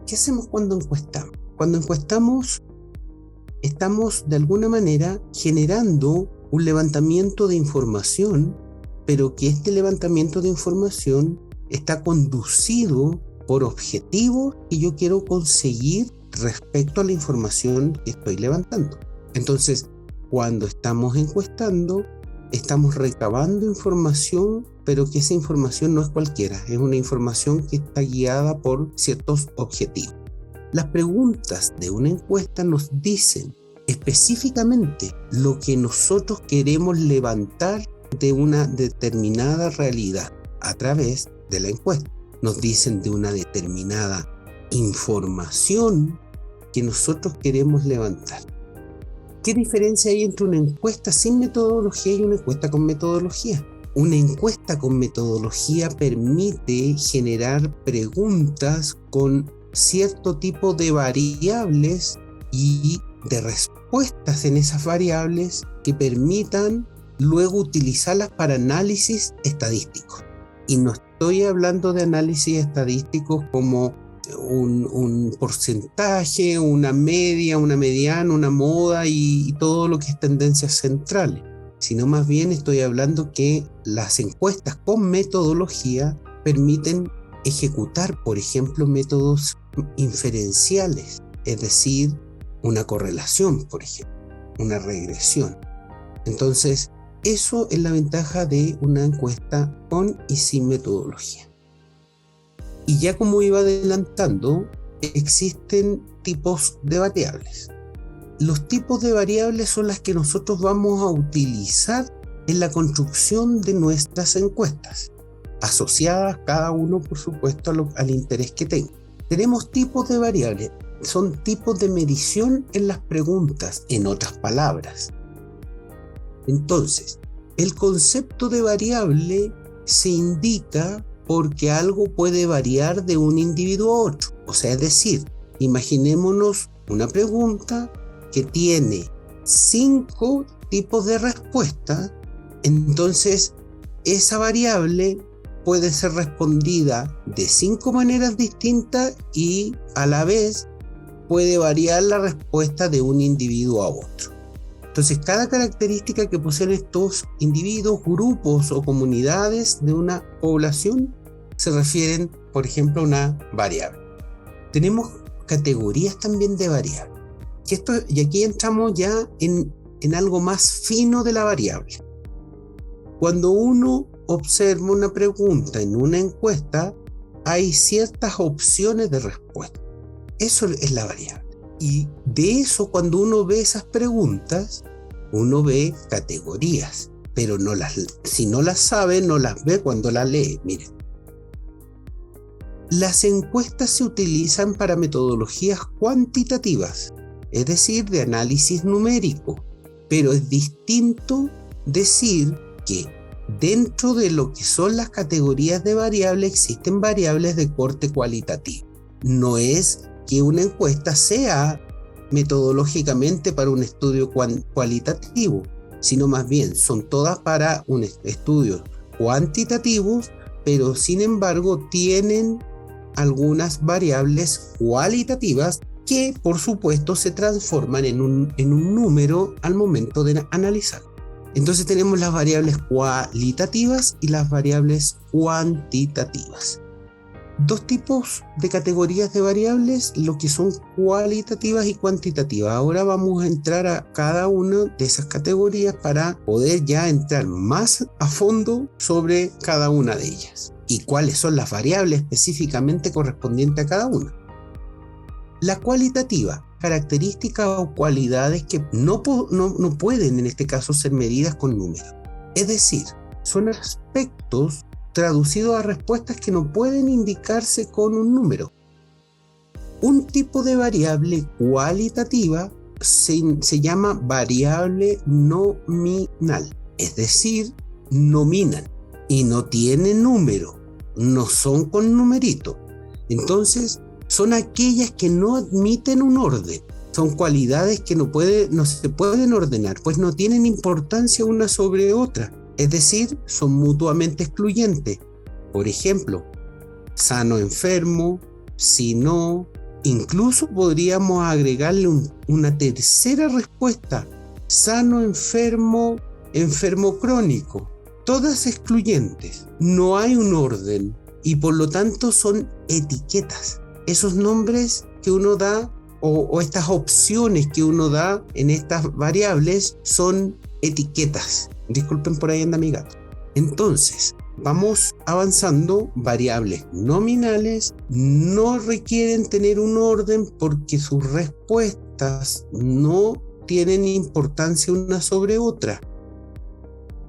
¿Qué hacemos cuando encuestamos? Cuando encuestamos, estamos de alguna manera generando un levantamiento de información, pero que este levantamiento de información está conducido por objetivos que yo quiero conseguir respecto a la información que estoy levantando. Entonces, cuando estamos encuestando, estamos recabando información, pero que esa información no es cualquiera, es una información que está guiada por ciertos objetivos. Las preguntas de una encuesta nos dicen específicamente lo que nosotros queremos levantar de una determinada realidad a través de la encuesta. Nos dicen de una determinada información que nosotros queremos levantar. ¿Qué diferencia hay entre una encuesta sin metodología y una encuesta con metodología? Una encuesta con metodología permite generar preguntas con cierto tipo de variables y de respuestas en esas variables que permitan luego utilizarlas para análisis estadístico. Y no estoy hablando de análisis estadísticos como un porcentaje, una media, una mediana, una moda y todo lo que es tendencias centrales, sino más bien estoy hablando que las encuestas con metodología permiten ejecutar, por ejemplo, métodos inferenciales, es decir, una correlación, por ejemplo, una regresión. Entonces, eso es la ventaja de una encuesta con y sin metodología. Y ya como iba adelantando, existen tipos de variables. Los tipos de variables son las que nosotros vamos a utilizar en la construcción de nuestras encuestas, asociadas cada uno, por supuesto, al interés que tenga. Tenemos tipos de variables, son tipos de medición en las preguntas, en otras palabras. Entonces, el concepto de variable se indica porque algo puede variar de un individuo a otro. O sea, es decir, imaginémonos una pregunta que tiene 5 tipos de respuesta, entonces esa variable puede ser respondida de 5 maneras distintas y a la vez puede variar la respuesta de un individuo a otro. Entonces, cada característica que poseen estos individuos, grupos o comunidades de una población se refieren, por ejemplo, a una variable. Tenemos categorías también de variables. Y aquí entramos ya en algo más fino de la variable. Cuando uno observa una pregunta en una encuesta, hay ciertas opciones de respuesta. Eso es la variable. Y de eso, cuando uno ve esas preguntas, uno ve categorías, pero si no las sabe, no las ve cuando las lee. Miren, las encuestas se utilizan para metodologías cuantitativas, es decir, de análisis numérico, pero es distinto decir que dentro de lo que son las categorías de variables existen variables de corte cualitativo. No es que una encuesta sea metodológicamente para un estudio cualitativo, sino más bien son todas para un estudio cuantitativos, pero sin embargo tienen algunas variables cualitativas que por supuesto se transforman en un número al momento de analizar. Entonces tenemos las variables cualitativas y las variables cuantitativas. Dos tipos de categorías de variables, lo que son cualitativas y cuantitativas. Ahora vamos a entrar a cada una de esas categorías para poder ya entrar más a fondo sobre cada una de ellas y cuáles son las variables específicamente correspondientes a cada una. La cualitativa, características o cualidades que no pueden en este caso ser medidas con números. Es decir, son aspectos traducidos a respuestas que no pueden indicarse con un número. Un tipo de variable cualitativa se llama variable nominal, es decir, nominan y no tienen número, no son con numerito. Entonces, son aquellas que no admiten un orden. Son cualidades que no se pueden ordenar, pues no tienen importancia una sobre otra. Es decir, son mutuamente excluyentes. Por ejemplo, sano enfermo, si no, Incluso podríamos agregarle una tercera respuesta: sano, enfermo, enfermo crónico. Todas excluyentes. No hay un orden y por lo tanto son etiquetas. Esos nombres que uno da o estas opciones que uno da en estas variables son etiquetas. Disculpen, por ahí anda mi gato. Entonces, vamos avanzando. Variables nominales no requieren tener un orden porque sus respuestas no tienen importancia una sobre otra.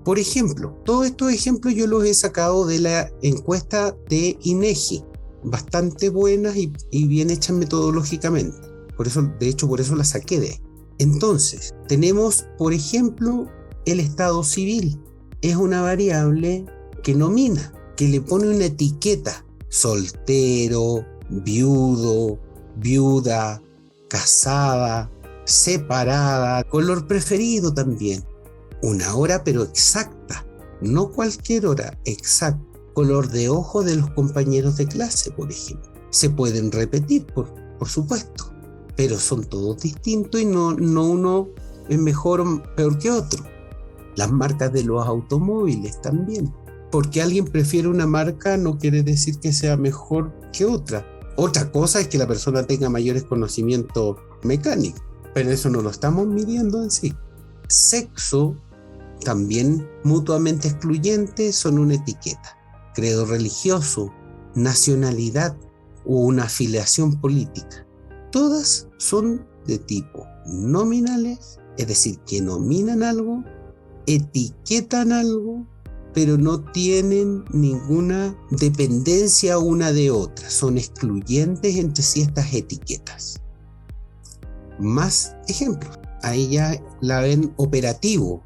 Por ejemplo, todos estos ejemplos yo los he sacado de la encuesta de INEGI, bastante buenas y bien hechas metodológicamente. Por eso la saqué de ahí. Entonces, tenemos, por ejemplo, el estado civil. Es una variable que nomina, que le pone una etiqueta: soltero, viudo, viuda, casada, separada, color preferido también. Una hora pero exacta, no cualquier hora, exacta. Color de ojo de los compañeros de clase, por ejemplo. Se pueden repetir, por supuesto, pero son todos distintos y no uno es mejor o peor que otro. Las marcas de los automóviles también. Porque alguien prefiere una marca no quiere decir que sea mejor que otra. Otra cosa es que la persona tenga mayores conocimientos mecánicos, pero eso no lo estamos midiendo en sí. Sexo, también mutuamente excluyentes, son una etiqueta. Credo religioso, nacionalidad o una afiliación política. Todas son de tipo nominales, es decir, que nominan algo, etiquetan algo, pero no tienen ninguna dependencia una de otra. Son excluyentes entre sí estas etiquetas. Más ejemplos. Ahí ya la ven operativo.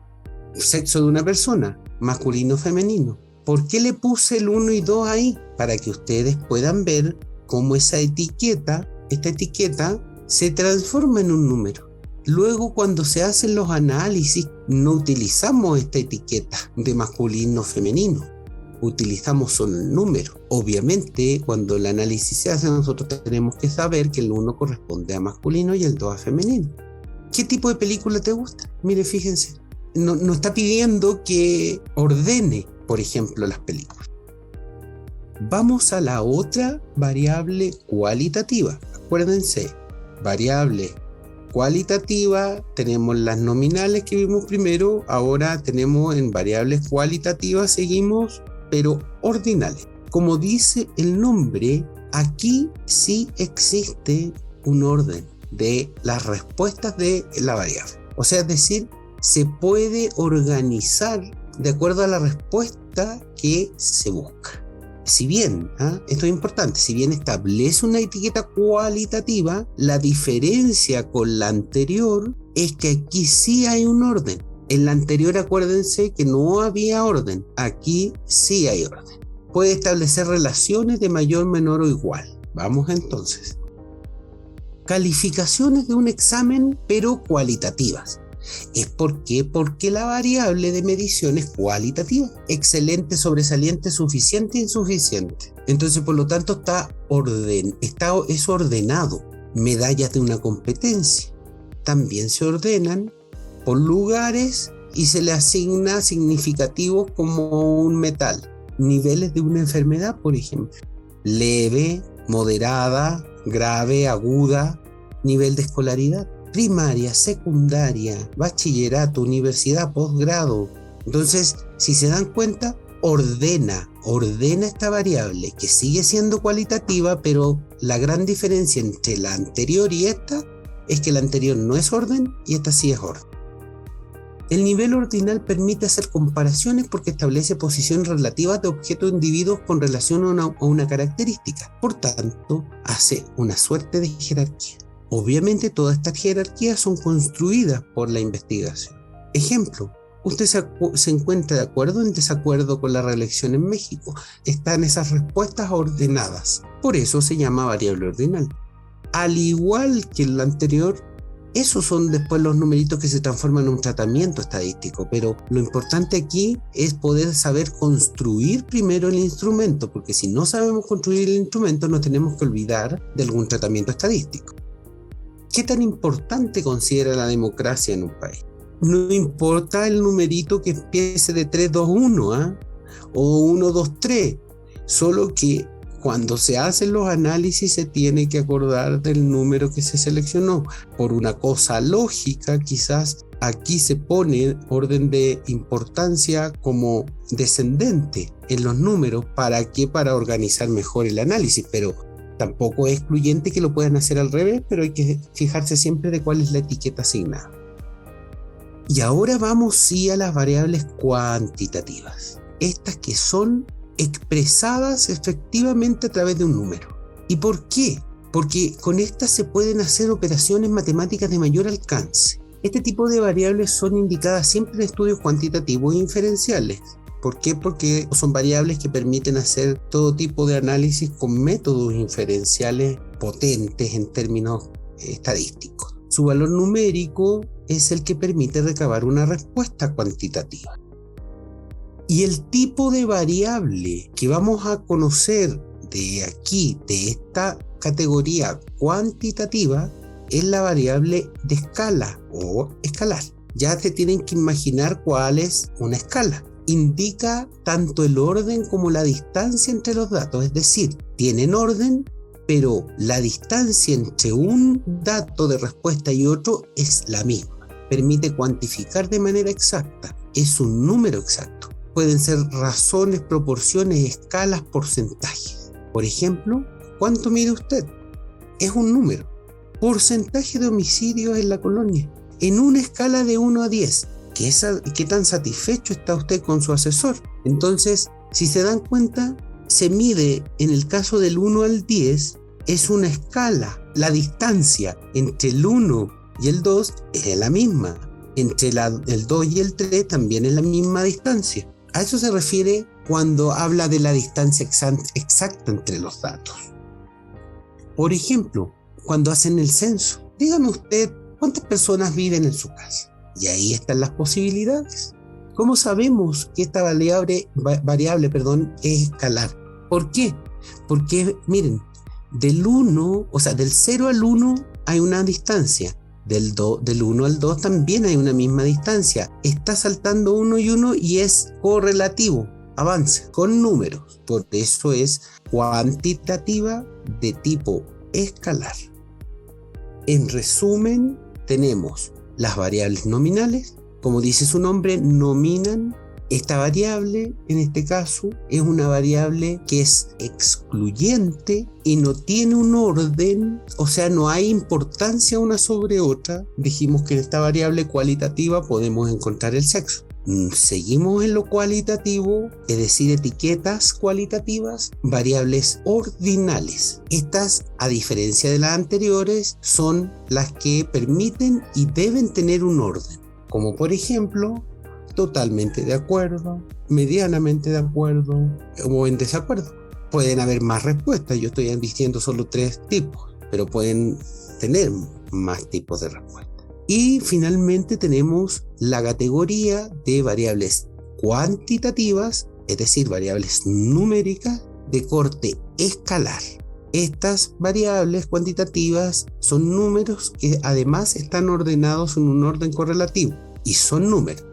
Sexo de una persona, masculino o femenino. ¿Por qué le puse el 1 y 2 ahí? Para que ustedes puedan ver cómo esta etiqueta se transforma en un número. Luego, cuando se hacen los análisis, no utilizamos esta etiqueta de masculino o femenino. Utilizamos solo el número. Obviamente, cuando el análisis se hace, nosotros tenemos que saber que el 1 corresponde a masculino y el 2 a femenino. ¿Qué tipo de película te gusta? Mire, fíjense. No está pidiendo que ordene, por ejemplo, las películas. Vamos a la otra variable cualitativa. Acuérdense, variable cualitativa, tenemos las nominales que vimos primero, ahora tenemos en variables cualitativas, seguimos, pero ordinales. Como dice el nombre, aquí sí existe un orden de las respuestas de la variable. O sea, es decir, se puede organizar de acuerdo a la respuesta que se busca. Si bien, esto es importante, si bien establece una etiqueta cualitativa, la diferencia con la anterior es que aquí sí hay un orden. En la anterior, acuérdense que no había orden, aquí sí hay orden. Puede establecer relaciones de mayor, menor o igual. Vamos entonces. Calificaciones de un examen, pero cualitativas. ¿Es por qué? Porque la variable de medición es cualitativa. Excelente, sobresaliente, suficiente, insuficiente. Entonces, por lo tanto, es ordenado. Medallas de una competencia también se ordenan por lugares y se le asigna significativos como un metal. Niveles de una enfermedad, por ejemplo. Leve, moderada, grave, aguda. Nivel de escolaridad. Primaria, secundaria, bachillerato, universidad, posgrado. Entonces, si se dan cuenta, ordena esta variable que sigue siendo cualitativa, pero la gran diferencia entre la anterior y esta es que la anterior no es orden y esta sí es orden. El nivel ordinal permite hacer comparaciones porque establece posiciones relativas de objetos de individuos con relación a una característica. Por tanto, hace una suerte de jerarquía. Obviamente todas estas jerarquías son construidas por la investigación. Ejemplo, usted se encuentra de acuerdo o en desacuerdo con la reelección en México. Están esas respuestas ordenadas. Por eso se llama variable ordinal. Al igual que en la anterior, Esos son después los numeritos que se transforman en un tratamiento estadístico, pero lo importante aquí es poder saber construir primero el instrumento, porque si no sabemos construir el instrumento nos tenemos que olvidar de algún tratamiento estadístico. ¿Qué tan importante considera la democracia en un país? No importa el numerito que empiece de 3, 2, 1, o 1, 2, 3, solo que cuando se hacen los análisis se tiene que acordar del número que se seleccionó. Por una cosa lógica, quizás aquí se pone orden de importancia como descendente en los números. ¿Para qué? Para organizar mejor el análisis, pero tampoco es excluyente que lo puedan hacer al revés, pero hay que fijarse siempre de cuál es la etiqueta asignada. Y ahora vamos sí a las variables cuantitativas. Estas que son expresadas efectivamente a través de un número. ¿Y por qué? Porque con estas se pueden hacer operaciones matemáticas de mayor alcance. Este tipo de variables son indicadas siempre en estudios cuantitativos e inferenciales. ¿Por qué? Porque son variables que permiten hacer todo tipo de análisis con métodos inferenciales potentes en términos estadísticos. Su valor numérico es el que permite recabar una respuesta cuantitativa. Y el tipo de variable que vamos a conocer de aquí, de esta categoría cuantitativa, es la variable de escala o escalar. Ya se tienen que imaginar cuál es una escala. Indica tanto el orden como la distancia entre los datos, es decir, tienen orden, pero la distancia entre un dato de respuesta y otro es la misma. Permite cuantificar de manera exacta, es un número exacto. Pueden ser razones, proporciones, escalas, porcentajes. Por ejemplo, ¿cuánto mide usted? Es un número. Porcentaje de homicidios en la colonia. En una escala de 1 a 10. ¿Qué tan satisfecho está usted con su asesor? Entonces, si se dan cuenta, se mide en el caso del 1 al 10, es una escala. La distancia entre el 1 y el 2 es la misma. Entre el 2 y el 3 también es la misma distancia. A eso se refiere cuando habla de la distancia exacta entre los datos. Por ejemplo, cuando hacen el censo, dígame usted cuántas personas viven en su casa. Y ahí están las posibilidades. ¿Cómo sabemos que esta variable es escalar? ¿Por qué? Porque, miren, del 0 al 1 hay una distancia. Del 1 al 2 también hay una misma distancia. Está saltando 1 y 1 y es correlativo. Avanza con números. Por eso es cuantitativa de tipo escalar. En resumen, tenemos las variables nominales. Como dice su nombre, nominan. Esta variable, en este caso, es una variable que es excluyente y no tiene un orden, o sea, no hay importancia una sobre otra. Dijimos que en esta variable cualitativa podemos encontrar el sexo. Seguimos en lo cualitativo, es decir, etiquetas cualitativas, variables ordinales. Estas, a diferencia de las anteriores, son las que permiten y deben tener un orden, como por ejemplo, totalmente de acuerdo, medianamente de acuerdo o en desacuerdo. Pueden haber más respuestas, yo estoy diciendo solo 3 tipos, pero pueden tener más tipos de respuestas. Y finalmente tenemos la categoría de variables cuantitativas, es decir, variables numéricas de corte escalar. Estas variables cuantitativas son números que además están ordenados en un orden correlativo y son números.